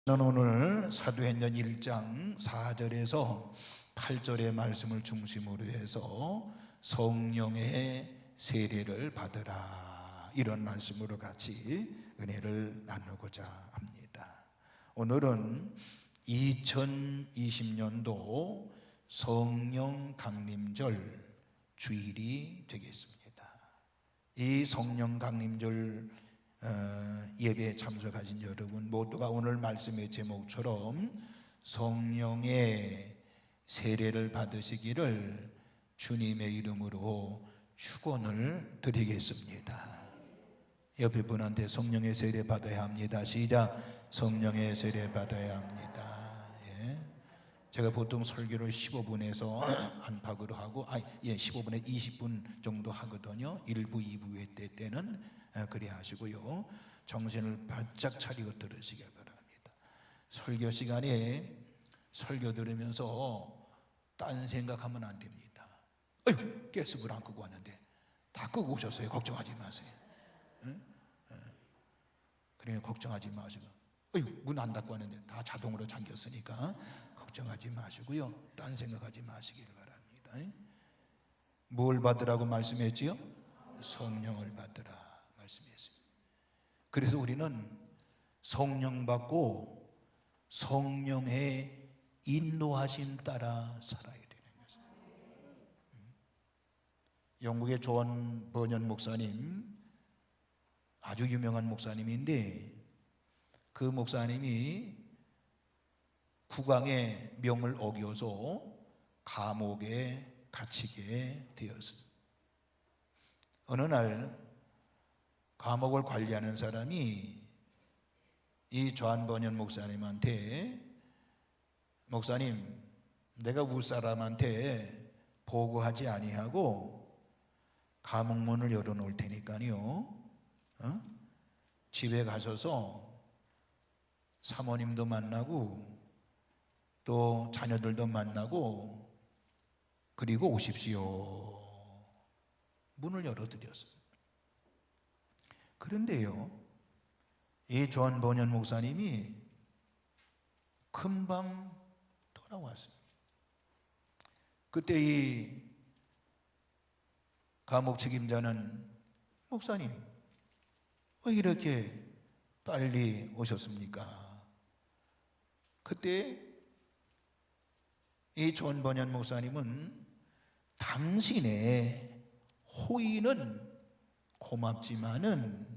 저는 오늘 사도행전 1장 4절에서 8절의 말씀을 중심으로 해서 성령의 세례를 받으라, 이런 말씀으로 같이 은혜를 나누고자 합니다. 오늘은 2020년도 성령 강림절 주일이 되겠습니다. 이 성령 강림절 예배에 참석하신 여러분 모두가 오늘 말씀의 제목처럼 성령의 세례를 받으시기를 주님의 이름으로 축원을 드리겠습니다. 옆에 분한테 성령의 세례 받아야 합니다. 시작. 성령의 세례 받아야 합니다. 예. 제가 보통 설교를 15분에서 안팎으로 하고 15분에 20분 정도 하거든요. 1부, 2부 때는 그리 하시고요. 정신을 바짝 차리고 들으시길 바랍니다. 설교 시간에 설교 들으면서 딴 생각하면 안 됩니다. 어휴, 가스불 안 끄고 왔는데 다 끄고 오셨어요. 걱정하지 마세요. 그러니까 걱정하지 마시고, 어휴, 문 안 닫고 왔는데 다 자동으로 잠겼으니까 걱정하지 마시고요. 딴 생각하지 마시길 바랍니다. 뭘 받으라고 말씀했지요? 성령을 받으라 말씀했습니다. 그래서 우리는 성령 받고 성령의 인도하심 따라 살아야 되는 것입니다. 영국의 존 버년 목사님, 아주 유명한 목사님인데 그 목사님이 국왕의 명을 어겨서 감옥에 갇히게 되었습니다. 어느 날 감옥을 관리하는 사람이 이 존 버년 목사님한테, 목사님, 내가 윗사람한테 보고하지 아니하고 감옥문을 열어놓을 테니까요, 집에 가셔서 사모님도 만나고 또 자녀들도 만나고 그리고 오십시오. 문을 열어드렸어요. 그런데요, 이 존 버년 목사님이 금방 돌아왔어요. 그때 이 감옥 책임자는, 목사님, 왜 이렇게 빨리 오셨습니까? 그때 이 존 버년 목사님은 당신의 호의는 고맙지만은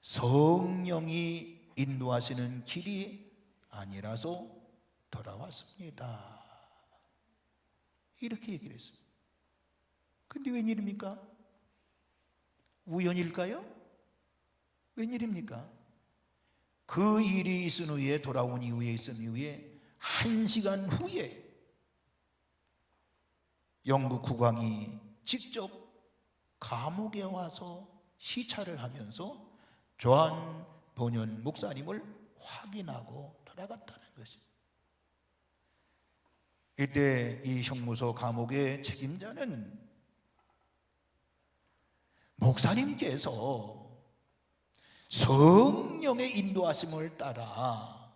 성령이 인도하시는 길이 아니라서 돌아왔습니다, 이렇게 얘기를 했습니다. 근데 웬일입니까? 우연일까요? 웬일입니까? 그 일이 있은 후에, 돌아온 이후에, 있은 이후에 1시간 후에 영국 국왕이 직접 감옥에 와서 시찰을 하면서 존 버년 목사님을 확인하고 돌아갔다는 것입니다. 이때 이 형무소 감옥의 책임자는, 목사님께서 성령의 인도하심을 따라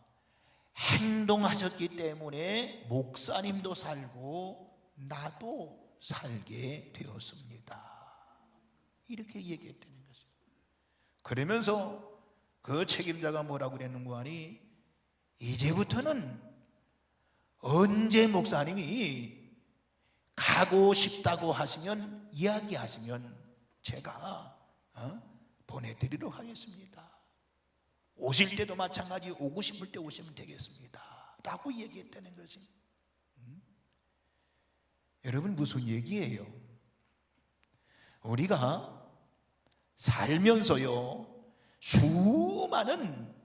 행동하셨기 때문에 목사님도 살고 나도 살게 되었습니다, 이렇게 얘기했다는 것입니다. 그러면서 그 책임자가 뭐라고 그랬는고 하니, 이제부터는 언제 목사님이 가고 싶다고 하시면, 이야기하시면 제가 보내드리도록 하겠습니다. 오실 때도 마찬가지, 오고 싶을 때 오시면 되겠습니다 라고 얘기했다는 것이. 여러분, 무슨 얘기예요? 우리가 살면서요, 수많은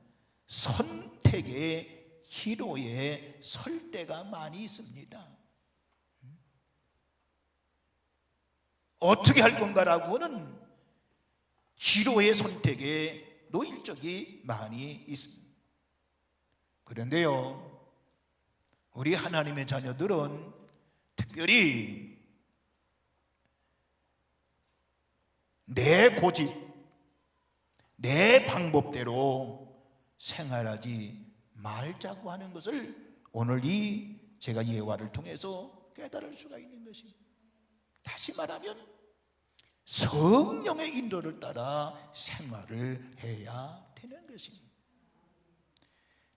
선택의 기로에 설 때가 많이 있습니다. 어떻게 할 건가라고는 기로의 선택에 놓일 적이 많이 있습니다. 그런데요, 우리 하나님의 자녀들은 특별히 내 고집, 내 방법대로 생활하지 말자고 하는 것을 오늘 제가 예화를 통해서 깨달을 수가 있는 것입니다. 다시 말하면 성령의 인도를 따라 생활을 해야 되는 것입니다.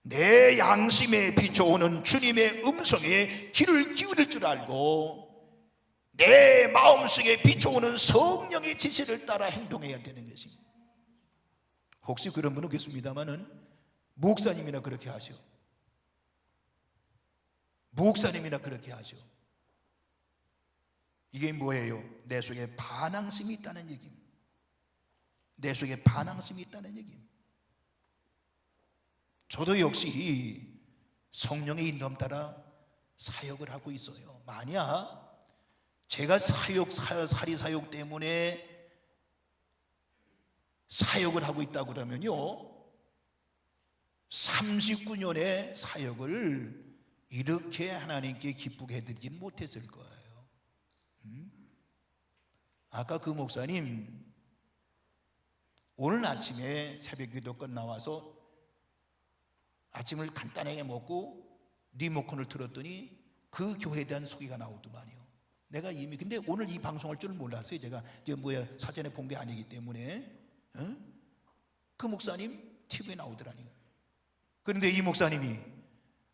내 양심에 비춰오는 주님의 음성에 귀를 기울일 줄 알고 내 마음속에 비춰오는 성령의 지시를 따라 행동해야 되는 것입니다. 혹시 그런 분은 계십니다마는 목사님이나 그렇게 하셔. 목사님이나 그렇게 하셔. 이게 뭐예요? 내 속에 반항심이 있다는 얘기입니다. 내 속에 반항심이 있다는 얘기입니다. 저도 역시 성령의 인도함 따라 사역을 하고 있어요. 만약 제가 사리 사역 때문에 사역을 하고 있다고 그러면요, 39년의 사역을 이렇게 하나님께 기쁘게 해드리진 못했을 거예요. 아까 그 목사님 오늘 아침에 새벽 기도 끝나와서 아침을 간단하게 먹고 리모컨을 틀었더니 그 교회에 대한 소개가 나오더만요. 내가 이미 근데 오늘 이 방송할 줄 몰랐어요. 제가 사전에 본 게 아니기 때문에. 그 목사님 TV에 나오더라니요. 그런데 이 목사님이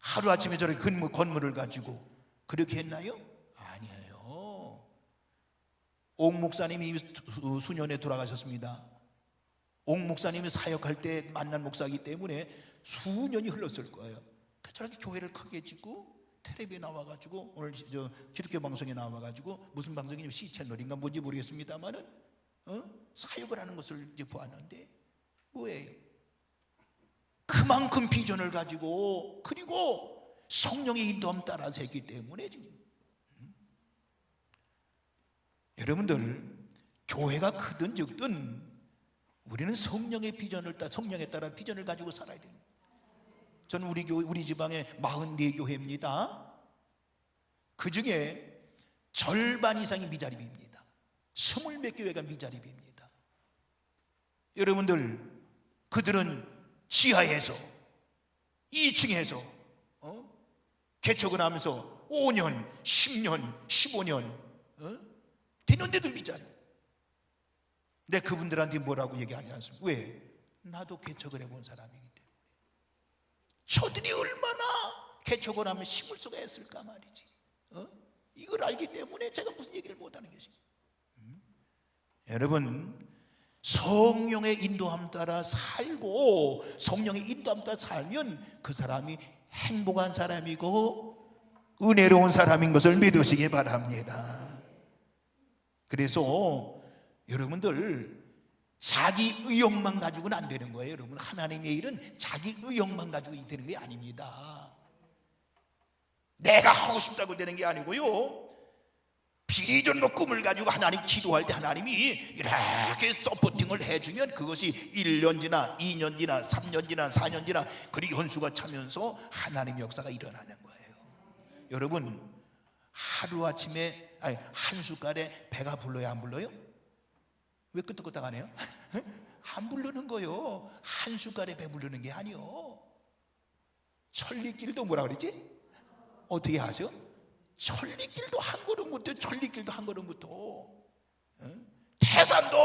하루아침에 저렇게 건물을 가지고 그렇게 했나요? 아니에요. 옥 목사님이 수년에 돌아가셨습니다. 옥 목사님이 사역할 때 만난 목사이기 때문에 수년이 흘렀을 거예요. 저렇게 교회를 크게 짓고 텔레비에 나와가지고 오늘 기독교 방송에 나와가지고 무슨 방송이냐면 C채널인가 뭔지 모르겠습니다만은 사역을 하는 것을 이제 보았는데 뭐예요? 그만큼 비전을 가지고 그리고 성령의 인도함 따라서 했기 때문에 지금 여러분들 교회가 크든 적든 우리는 성령의 비전을 성령에 따라 비전을 가지고 살아야 됩니다. 저는 우리 교회, 우리 지방에 44교회입니다. 그 중에 절반 이상이 미자립입니다. 20몇 교회가 미자립입니다. 여러분들, 그들은 지하에서 2층에서 개척을 하면서 5년, 10년, 15년 되는데도 미자립. 근데 그분들한테 뭐라고 얘기하지 않습니까? 왜? 나도 개척을 해본 사람이기 때문에. 저들이 얼마나 개척을 하면 심을 수가 있을까 말이지. 이걸 알기 때문에 제가 무슨 얘기를 못하는 것입니다. 여러분, 성령의 인도함 따라 살고 성령의 인도함 따라 살면 그 사람이 행복한 사람이고 은혜로운 사람인 것을 믿으시기 바랍니다. 그래서 여러분들 자기 의욕만 가지고는 안 되는 거예요. 여러분, 하나님의 일은 자기 의욕만 가지고 되는 게 아닙니다. 내가 하고 싶다고 되는 게 아니고요, 비전과 꿈을 가지고 하나님 기도할 때 하나님이 이렇게 서포팅을 해주면 그것이 1년 지나 2년 지나 3년 지나 4년 지나 그리고 연수가 차면서 하나님의 역사가 일어나는 거예요. 여러분, 하루아침에 한 숟갈에 배가 불러요, 안 불러요? 왜 끄떡끄떡하네요? 안 부르는 거요. 한 숟갈에 배 부르는 게 아니요. 천리길도 뭐라 그랬지? 어떻게 하죠? 천리길도 한 걸음부터, 천리길도 한 걸음부터. 태산도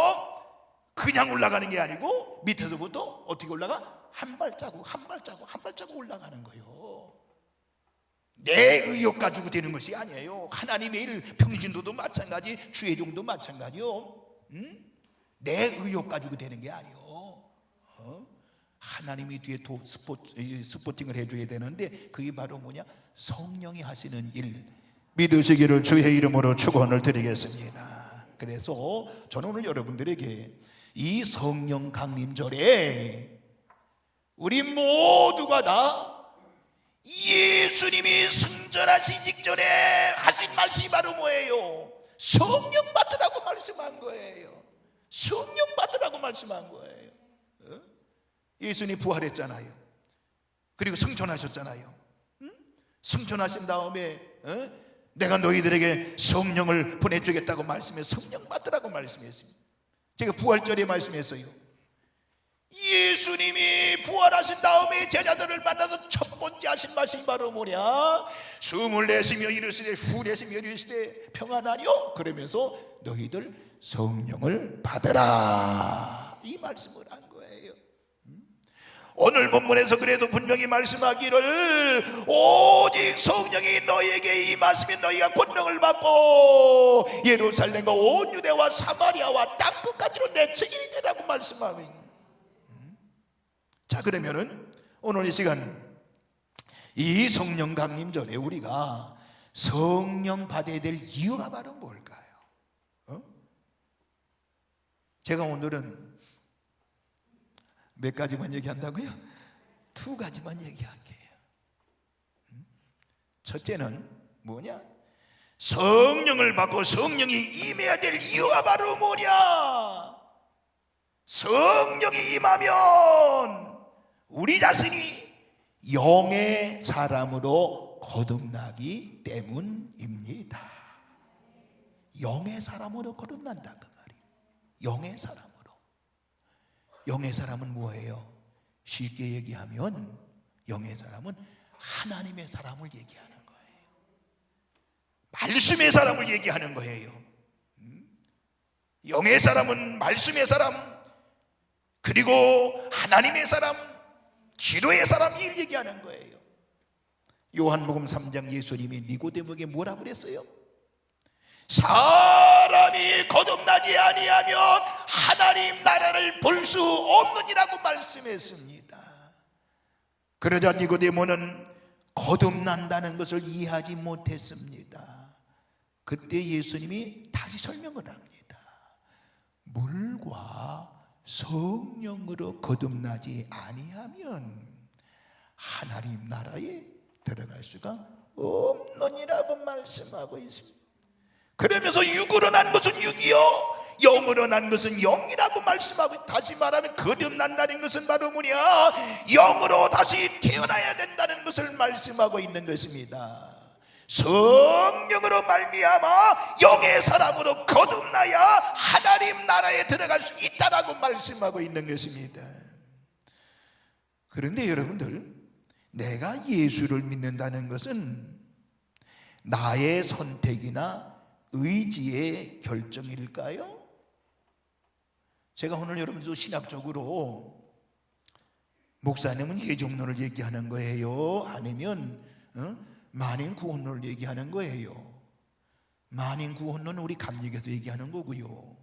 그냥 올라가는 게 아니고 밑에서부터 어떻게 올라가? 한 발자국 한 발자국 한 발자국 올라가는 거요. 내 의욕 가지고 되는 것이 아니에요. 하나님의 일, 평신도도 마찬가지, 주의종도 마찬가지요. 내 의욕 가지고 되는 게 아니요. 하나님이 뒤에 스포팅을 해줘야 되는데 그게 바로 뭐냐? 성령이 하시는 일 믿으시기를 주의 이름으로 축원을 드리겠습니다. 그래서 저는 오늘 여러분들에게 이 성령 강림절에 우리 모두가 다 예수님이 승천하시 직전에 하신 말씀이 바로 뭐예요? 성령 받으라고 말씀한 거예요. 성령 받으라고 말씀한 거예요. 예수님이 부활했잖아요. 그리고 승천하셨잖아요. 승천하신 다음에 내가 너희들에게 성령을 보내주겠다고 말씀해 성령 받으라고 말씀했습니다. 제가 부활절에 말씀했어요. 예수님이 부활하신 다음에 제자들을 만나서 첫 번째 하신 말씀이 바로 뭐냐? 숨을 내쉬며 이르시되 후 내쉬며 이르시되 평안하뇨? 그러면서 너희들 성령을 받으라, 이 말씀을 한 거예요. 오늘 본문에서 그래도 분명히 말씀하기를 오직 성령이 너희에게 임하시면 너희가 권능을 받고 예루살렘과 온 유대와 사마리아와 땅끝까지로 내 증인이 되라고 말씀하면, 자, 그러면은 오늘 이 시간 이 성령 강림절에 우리가 성령 받아야 될 이유가 바로 뭘까요? 제가 오늘은 몇 가지만 얘기한다고요? 두 가지만 얘기할게요. 첫째는 뭐냐? 성령을 받고 성령이 임해야 될 이유가 바로 뭐냐? 성령이 임하면 우리 자신이 영의 사람으로 거듭나기 때문입니다. 영의 사람으로 거듭난다 그 말이에요. 영의 사람으로. 영의 사람은 뭐예요? 쉽게 얘기하면 영의 사람은 하나님의 사람을 얘기하는 거예요. 말씀의 사람을 얘기하는 거예요. 영의 사람은 말씀의 사람, 그리고 하나님의 사람, 기도의 사람, 일 얘기하는 거예요. 요한복음 3장 예수님이 니고데모에게 뭐라 그랬어요? 사람이 거듭나지 아니하면 하나님 나라를 볼 수 없느니라고 말씀했습니다. 그러자 니고데모는 거듭난다는 것을 이해하지 못했습니다. 그때 예수님이 다시 설명을 합니다. 물과 성령으로 거듭나지 아니하면 하나님 나라에 들어갈 수가 없느니라고 말씀하고 있습니다. 그러면서 육으로 난 것은 육이요 영으로 난 것은 영이라고 말씀하고, 다시 말하면 거듭난다는 것은 바로 뭐냐? 영으로 다시 태어나야 된다는 것을 말씀하고 있는 것입니다. 성령으로 말미암아 영의 사람으로 거듭나야 하나님 나라에 들어갈 수 있다라고 말씀하고 있는 것입니다. 그런데 여러분들, 내가 예수를 믿는다는 것은 나의 선택이나 의지의 결정일까요? 제가 오늘 여러분들 신학적으로 목사님은 예정론을 얘기하는 거예요? 아니면 만인 구원론을 얘기하는 거예요? 만인 구원론은 우리 감리교에서 얘기하는 거고요,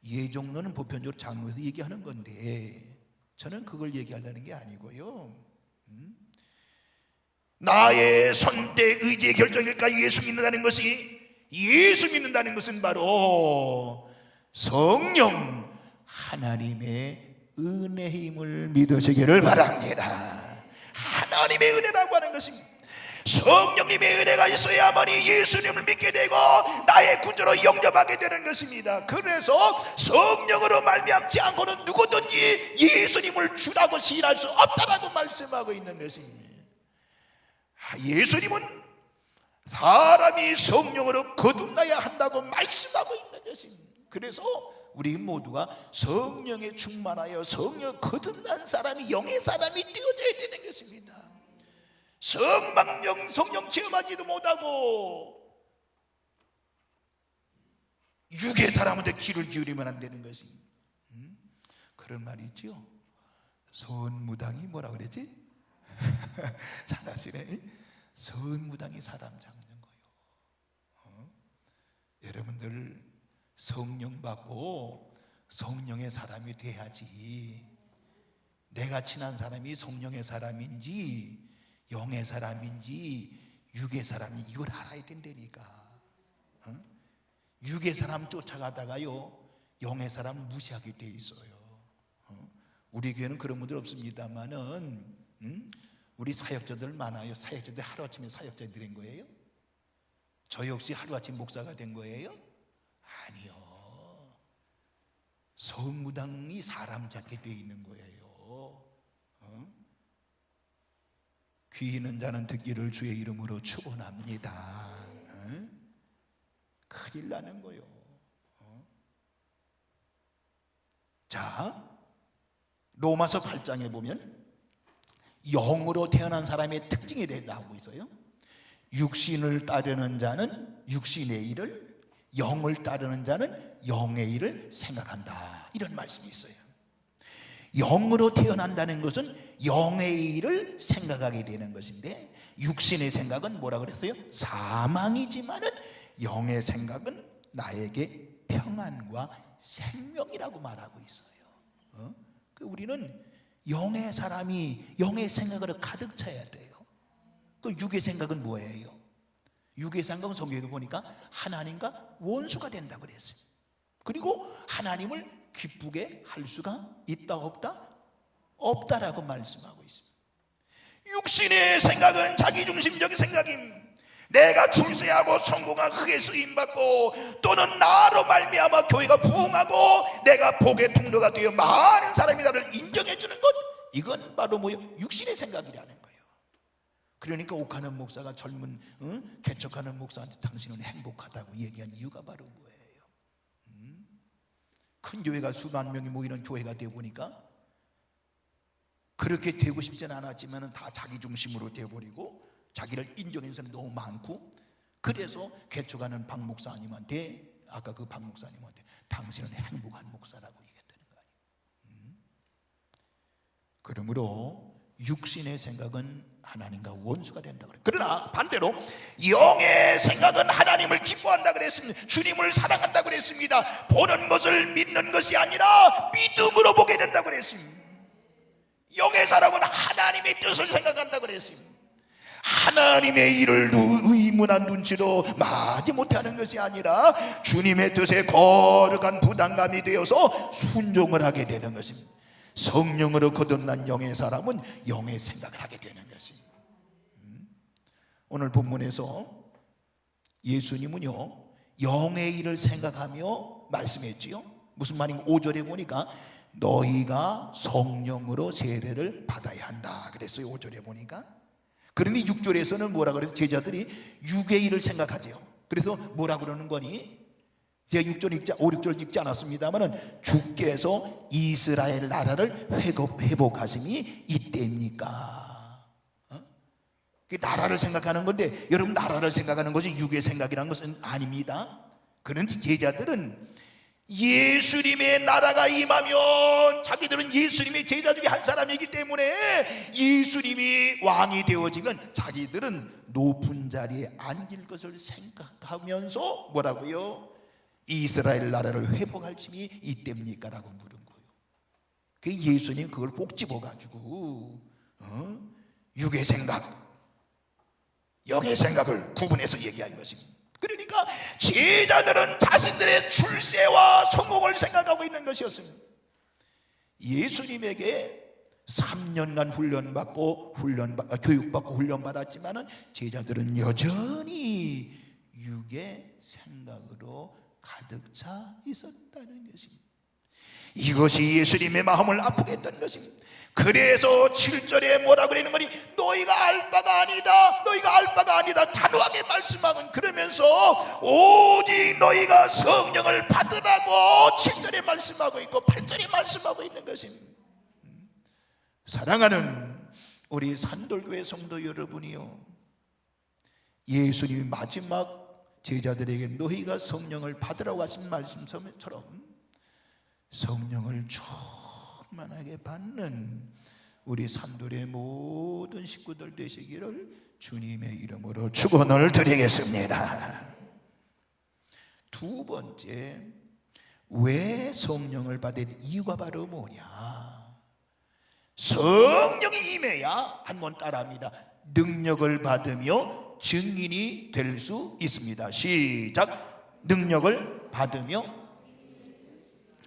예정론은 보편적으로 장로에서 얘기하는 건데, 저는 그걸 얘기하려는 게 아니고요, 나의 선택 의지의 결정일까? 예수 믿는다는 것은 바로 성령 하나님의 은혜의 힘을 믿으시기를 바랍니다. 하나님의 은혜라고 하는 것입니다. 성령님의 은혜가 있어야만이 예수님을 믿게 되고 나의 구주로 영접하게 되는 것입니다. 그래서 성령으로 말미암지 않고는 누구든지 예수님을 주라고 시인할 수 없다라고 말씀하고 있는 것입니다. 예수님은 사람이 성령으로 거듭나야 한다고 말씀하고 있는 것입니다. 그래서 우리 모두가 성령에 충만하여 성령 거듭난 사람이 영의 사람이 되어져야 되는 것입니다. 성령 체험하지도 못하고 육의 사람한테 귀를 기울이면 안 되는 것입니다. 그런 말이 있죠. 선무당이 뭐라 그랬지? 잘하시네. 선무당이 사람 잡는 거예요. 여러분들 성령 받고 성령의 사람이 돼야지. 내가 친한 사람이 성령의 사람인지 영의 사람인지 육의 사람인지 이걸 알아야 된다니까. 육의 사람 쫓아가다가요 영의 사람 무시하게 돼 있어요. 우리 교회는 그런 분들 없습니다만은 우리 사역자들 많아요. 사역자들 하루아침에 사역자 된 거예요? 저 역시 하루아침 목사가 된 거예요? 아니요. 성무당이 사람 잡게 돼 있는 거예요. 귀 있는 자는 듣기를 주의 이름으로 축원합니다. 큰일 나는 거요. 자, 로마서 8장에 보면 영으로 태어난 사람의 특징이 된다고 있어요. 육신을 따르는 자는 육신의 일을, 영을 따르는 자는 영의 일을 생각한다, 이런 말씀이 있어요. 영으로 태어난다는 것은 영의 일을 생각하게 되는 것인데, 육신의 생각은 뭐라 그랬어요? 사망이지만은 영의 생각은 나에게 평안과 생명이라고 말하고 있어요. 우리는 영의 사람이 영의 생각으로 가득 차야 돼요. 그 육의 생각은 뭐예요? 육의 생각은 성경에 보니까 하나님과 원수가 된다고 그랬어요. 그리고 하나님을 기쁘게 할 수가 있다 없다? 없다라고 말씀하고 있습니다. 육신의 생각은 자기중심적인 생각임. 내가 출세하고 성공하고 크게 쓰임받고, 또는 나로 말미암아 교회가 부흥하고 내가 복의 통로가 되어 많은 사람이 나를 인정해 주는 것, 이건 바로 뭐예요? 육신의 생각이라는 거예요. 그러니까 옥하는 목사가 젊은 개척하는 목사한테 당신은 행복하다고 얘기한 이유가 바로 뭐예요? 큰 교회가 수만 명이 모이는 교회가 되어 보니까 그렇게 되고 싶지는 않았지만 다 자기 중심으로 되어버리고 자기를 인정하는 사람이 너무 많고, 그래서 개척하는 박 목사님한테, 아까 그 박 목사님한테 당신은 행복한 목사라고 얘기했다는 거 아니에요. 그러므로 육신의 생각은 하나님과 원수가 된다 그래요. 그러나 반대로 영의 생각은 하나님을 기뻐한다 그랬습니다. 주님을 사랑한다 그랬습니다. 보는 것을 믿는 것이 아니라 믿음으로 보게 된다 그랬습니다. 영의 사람은 하나님의 뜻을 생각한다 그랬습니다. 하나님의 일을 의문한 눈치로 마지 못하는 것이 아니라 주님의 뜻에 거룩한 부담감이 되어서 순종을 하게 되는 것입니다. 성령으로 거듭난 영의 사람은 영의 생각을 하게 되는 것입니다. 오늘 본문에서 예수님은요, 영의 일을 생각하며 말씀했지요. 무슨 말인가? 5절에 보니까 너희가 성령으로 세례를 받아야 한다 그랬어요. 5절에 보니까. 그런데 6절에서는 뭐라 그래서 제자들이 육의 일을 생각하죠. 그래서 뭐라 그러는 거니? 제가 5, 6절 읽지 않았습니다만, 주께서 이스라엘 나라를 회복하심이 이때입니까? 나라를 생각하는 건데, 여러분 나라를 생각하는 것이 육의 생각이라는 것은 아닙니다. 그런 제자들은 예수님의 나라가 임하면 자기들은 예수님의 제자 중에 한 사람이기 때문에 예수님이 왕이 되어지면 자기들은 높은 자리에 앉을 것을 생각하면서 뭐라고요? 이스라엘 나라를 회복할 심이 이때입니까? 라고 물은 거예요. 그 예수님 그걸 꼭 집어가지고 육의 생각, 영의 생각을 구분해서 얘기한 것입니다. 그러니까 제자들은 자신들의 출세와 성공을 생각하고 있는 것이었습니다. 예수님에게 3년간 교육받고 훈련받았지만 제자들은 여전히 육의 생각으로 가득 차 있었다는 것입니다. 이것이 예수님의 마음을 아프게 했던 것입니다. 그래서 7절에 뭐라 그러는 거니? 너희가 알 바가 아니다, 너희가 알 바가 아니다, 단호하게 말씀하면, 그러면서 오직 너희가 성령을 받으라고 7절에 말씀하고 있고 8절에 말씀하고 있는 것입니다. 사랑하는 우리 산돌교회 성도 여러분이요, 예수님이 마지막 제자들에게 너희가 성령을 받으라고 하신 말씀처럼 성령을 충만하게 받는 우리 산돌의 모든 식구들 되시기를 주님의 이름으로 축원을 드리겠습니다. 두 번째, 왜 성령을 받은 이유가 바로 뭐냐? 성령이 임해야, 한번 따라합니다. 능력을 받으며 증인이 될 수 있습니다. 시작. 능력을 받으며.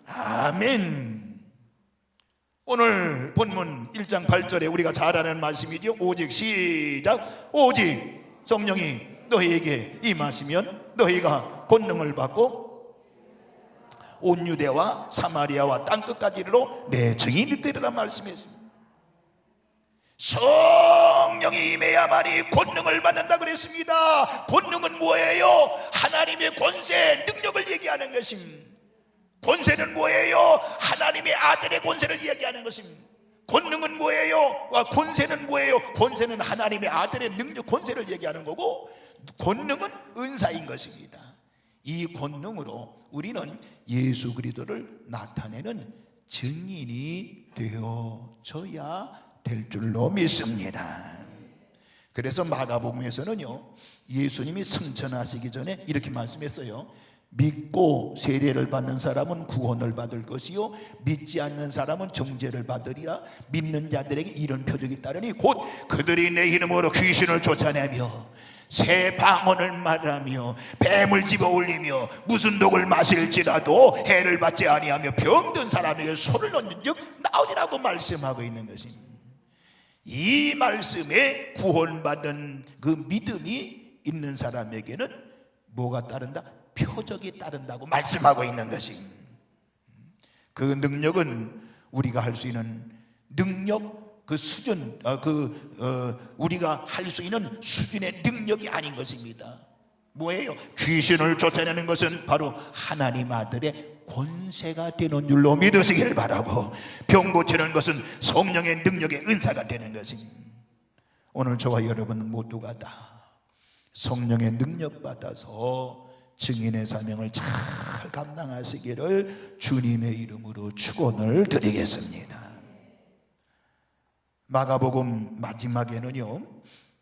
아멘. 오늘 본문 1장 8절에 우리가 잘 아는 말씀이죠. 오직, 시작. 오직 성령이 너희에게 임하시면 너희가 권능을 받고 온 유대와 사마리아와 땅끝까지 이르러 내 증인이 되리라 말씀했습니다. 성령이 임해야만이 권능을 받는다 그랬습니다. 권능은 뭐예요? 하나님의 권세, 능력을 얘기하는 것입니다. 권세는 뭐예요? 하나님의 아들의 권세를 얘기하는 것입니다. 권능은 뭐예요? 권세는 뭐예요? 권세는 하나님의 아들의 능력, 권세를 얘기하는 거고, 권능은 은사인 것입니다. 이 권능으로 우리는 예수 그리스도를 나타내는 증인이 되어져야 될 줄로 믿습니다. 그래서 마가복음에서는요, 예수님이 승천하시기 전에 이렇게 말씀했어요. 믿고 세례를 받는 사람은 구원을 받을 것이요 믿지 않는 사람은 정죄를 받으리라. 믿는 자들에게 이런 표적이 따르니 곧 그들이 내 이름으로 귀신을 쫓아내며 새 방언을 말하며 뱀을 집어 올리며 무슨 독을 마실지라도 해를 받지 아니하며 병든 사람에게 손을 얹은 즉 나으리라고 말씀하고 있는 것입니다. 이 말씀에 구원받은 그 믿음이 있는 사람에게는 뭐가 따른다? 표적이 따른다고 말씀하고 있는 것입니다. 그 능력은 우리가 할 수 있는 능력, 그 수준, 우리가 할 수 있는 수준의 능력이 아닌 것입니다. 뭐예요? 귀신을 쫓아내는 것은 바로 하나님 아들의 권세가 되는 줄로 믿으시길 바라고, 병 고치는 것은 성령의 능력의 은사가 되는 것입니다. 오늘 저와 여러분 모두가 다 성령의 능력 받아서 증인의 사명을 잘 감당하시기를 주님의 이름으로 축원을 드리겠습니다. 마가복음 마지막에는요,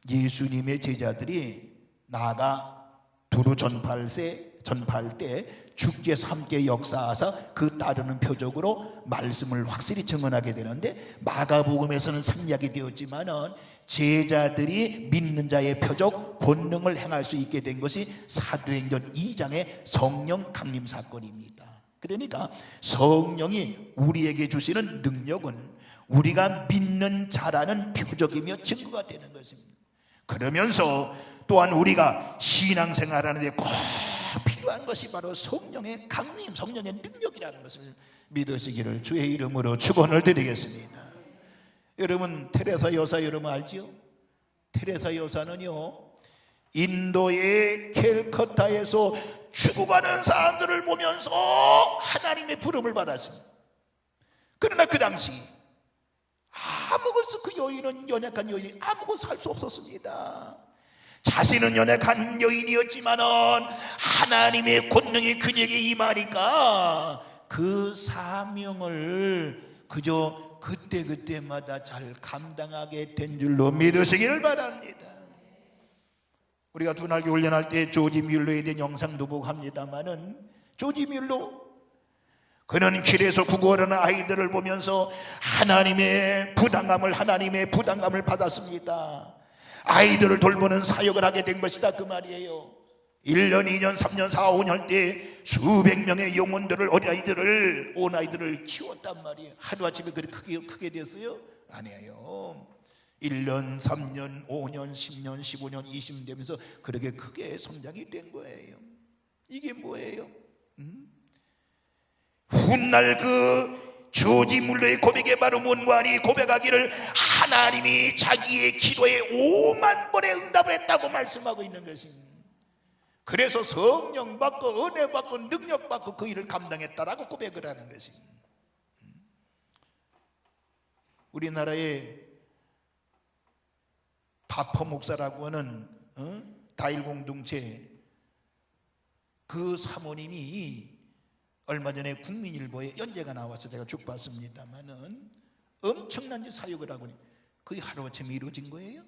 예수님의 제자들이 나아가 두루 전파할 때 주께서 함께 역사하사 그 따르는 표적으로 말씀을 확실히 증언하게 되는데, 마가복음에서는 생략이 되었지만은 제자들이 믿는 자의 표적 권능을 행할 수 있게 된 것이 사도행전 2장의 성령 강림 사건입니다. 그러니까 성령이 우리에게 주시는 능력은 우리가 믿는 자라는 표적이며 증거가 되는 것입니다. 그러면서 또한 우리가 신앙생활하는 데 꼭 필요한 것이 바로 성령의 강림, 성령의 능력이라는 것을 믿으시기를 주의 이름으로 축원을 드리겠습니다. 여러분, 테레사 여사 여러분 알지요? 테레사 여사는요, 인도의 캘커타에서 죽어가는 사람들을 보면서 하나님의 부름을 받았습니다. 그러나 그 당시 아무것도 그 여인은, 연약한 여인이 아무것도 할 수 없었습니다. 자신은 연약한 여인이었지만은 하나님의 권능이 그에게 임하니까 그 사명을 그저 그때마다 잘 감당하게 된 줄로 믿으시기를 바랍니다. 우리가 두날개 훈련할 때 조지 뮬러에 대한 영상도 보고 합니다만은, 조지 뮬러, 그는 길에서 구걸하는 아이들을 보면서 하나님의 부담감을 받았습니다. 아이들을 돌보는 사역을 하게 된 것이다 그 말이에요. 1년, 2년, 3년, 4, 5년 때 수백 명의 영혼들을, 어린아이들을, 온 아이들을 키웠단 말이에요. 하루아침에 그렇게 크게 됐어요? 아니에요. 1년, 3년, 5년, 10년, 15년, 20년 되면서 그렇게 크게 성장이 된 거예요. 이게 뭐예요? 훗날 그 조지 뮬러의 고백에 바로 문관이 고백하기를 하나님이 자기의 기도에 5만 번의 응답을 했다고 말씀하고 있는 것입니다. 그래서 성령 받고 은혜 받고 능력 받고 그 일을 감당했다라고 고백을 하는 것입니다. 우리나라의 바퍼 목사라고 하는 다일 공동체 그 사모님이 얼마 전에 국민일보에 연재가 나와서 제가 쭉 봤습니다만은 엄청난 사역을 하고 거의 하루아침에 이루어진 거예요.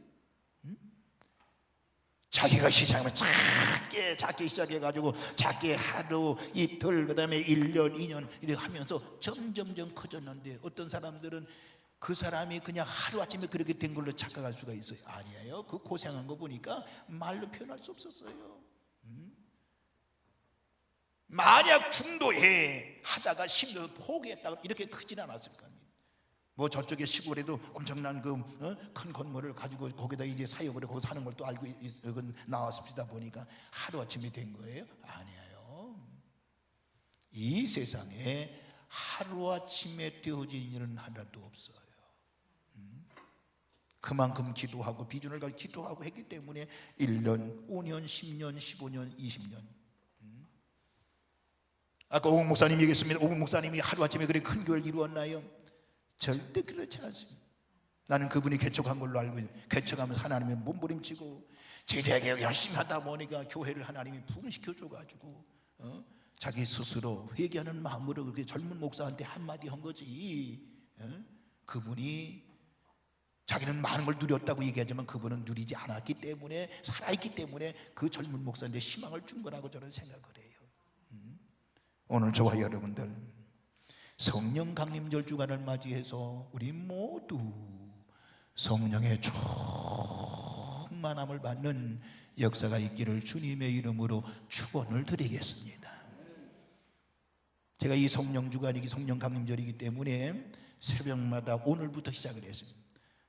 자기가 시작하면 작게 시작해가지고 작게 하루 이틀 그다음에 1년 2년 이렇게 하면서 점점점 커졌는데, 어떤 사람들은 그 사람이 그냥 하루아침에 그렇게 된 걸로 착각할 수가 있어요. 아니에요. 그 고생한 거 보니까 말로 표현할 수 없었어요. 만약 중도에 하다가 심지어 포기했다가 이렇게 크진 않았을 겁니다. 뭐 저쪽에 시골에도 엄청난 큰 건물을 가지고 거기다 이제 사역을 해 거기서 하는 걸 또 알고 나왔습니다. 보니까 하루아침에 된 거예요? 아니에요. 이 세상에 하루아침에 되어진 일은 하나도 없어요. 그만큼 기도하고 비전을 가지고 기도하고 했기 때문에 1년, 5년, 10년, 15년, 20년. 아까 오국 목사님 얘기했습니다. 오국 목사님이 하루아침에 그렇게 큰 교회를 이루었나요? 절대 그렇지 않습니다. 나는 그분이 개척한 걸로 알고 있어요. 개척하면서 하나님의 몸부림치고 제대하게 열심히 하다 보니까 교회를 하나님이 부흥시켜줘가지고 자기 스스로 회개하는 마음으로 그렇게 젊은 목사한테 한마디 한 거지. 그분이 자기는 많은 걸 누렸다고 얘기하지만 그분은 누리지 않았기 때문에, 살아있기 때문에 그 젊은 목사한테 희망을 준 거라고 저는 생각을 해요. 오늘 저와 여러분들 성령 강림절 주간을 맞이해서 우리 모두 성령의 충만함을 받는 역사가 있기를 주님의 이름으로 축원을 드리겠습니다. 제가 이 성령 주간이기 성령 강림절이기 때문에 새벽마다 오늘부터 시작을 했습니다.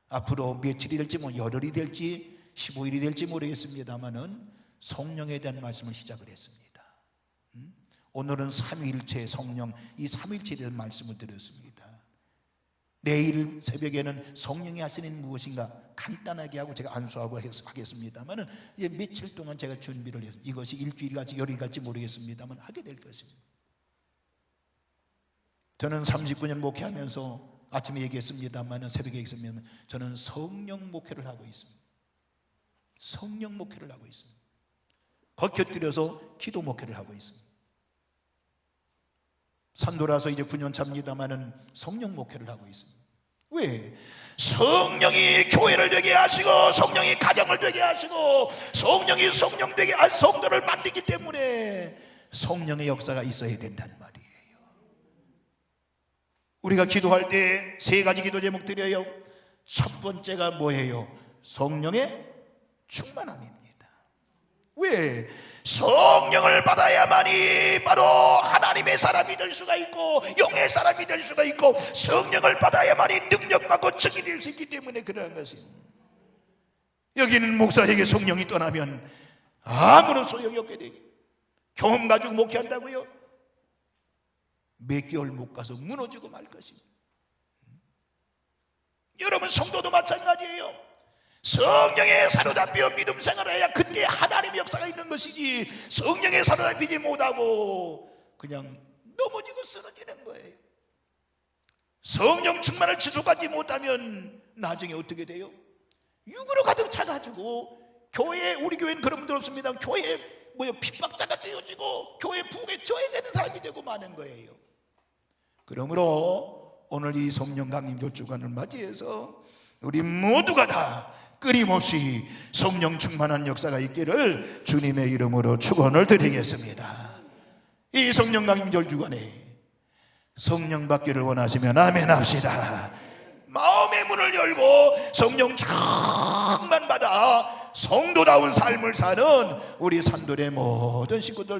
앞으로 며칠이 될지 열흘이 될지 15일이 될지 모르겠습니다만은 성령에 대한 말씀을 시작을 했습니다. 오늘은 삼위일체 성령, 이 삼위일체에 대한 말씀을 드렸습니다. 내일 새벽에는 성령이 하시는 무엇인가 간단하게 하고 제가 안수하고 하겠습니다만은 이제 며칠 동안 제가 준비를 해서 이것이 일주일이 갈지 열흘이 갈지 모르겠습니다만 하게 될 것입니다. 저는 39년 목회하면서 아침에 얘기했습니다만은 새벽에 얘기했습니다만 저는 성령 목회를 하고 있습니다. 성령 목회를 하고 있습니다. 겉곁들여서 기도 목회를 하고 있습니다. 산도라서 이제 9년 차입니다만은 성령 목회를 하고 있습니다. 왜? 성령이 교회를 되게 하시고 성령이 가정을 되게 하시고 성령이 성령 되게 한 성도를 만들기 때문에 성령의 역사가 있어야 된단 말이에요. 우리가 기도할 때 세 가지 기도 제목 드려요. 첫 번째가 뭐예요? 성령의 충만함입니다. 왜? 성령을 받아야만이 바로 하나님의 사람이 될 수가 있고 영의 사람이 될 수가 있고 성령을 받아야만이 능력받고 증인이 될 수 있기 때문에 그러한 것입니다. 여기는 목사에게 성령이 떠나면 아무런 소용이 없게 돼요. 경험 가지고 목회한다고요? 몇 개월 못 가서 무너지고 말 것입니다. 여러분 성도도 마찬가지예요. 성령의 사로잡혀 믿음 생활을 해야 그때 하나님의 역사가 있는 것이지 성령의 사로잡히지 못하고 그냥 넘어지고 쓰러지는 거예요. 성령 충만을 지속하지 못하면 나중에 어떻게 돼요? 육으로 가득 차가지고 교회에, 우리 교회는 그런 분들 없습니다. 교회에 핍박자가 되어지고 교회 부흥에 져야 되는 사람이 되고 마는 거예요. 그러므로 오늘 이 성령 강림절 주간을 맞이해서 우리 모두가 다 끊임없이 성령 충만한 역사가 있기를 주님의 이름으로 축원을 드리겠습니다. 이 성령 강림절 주간에 성령 받기를 원하시면 아멘 합시다. 마음의 문을 열고 성령 충만 받아 성도다운 삶을 사는 우리 산돌의 모든 식구들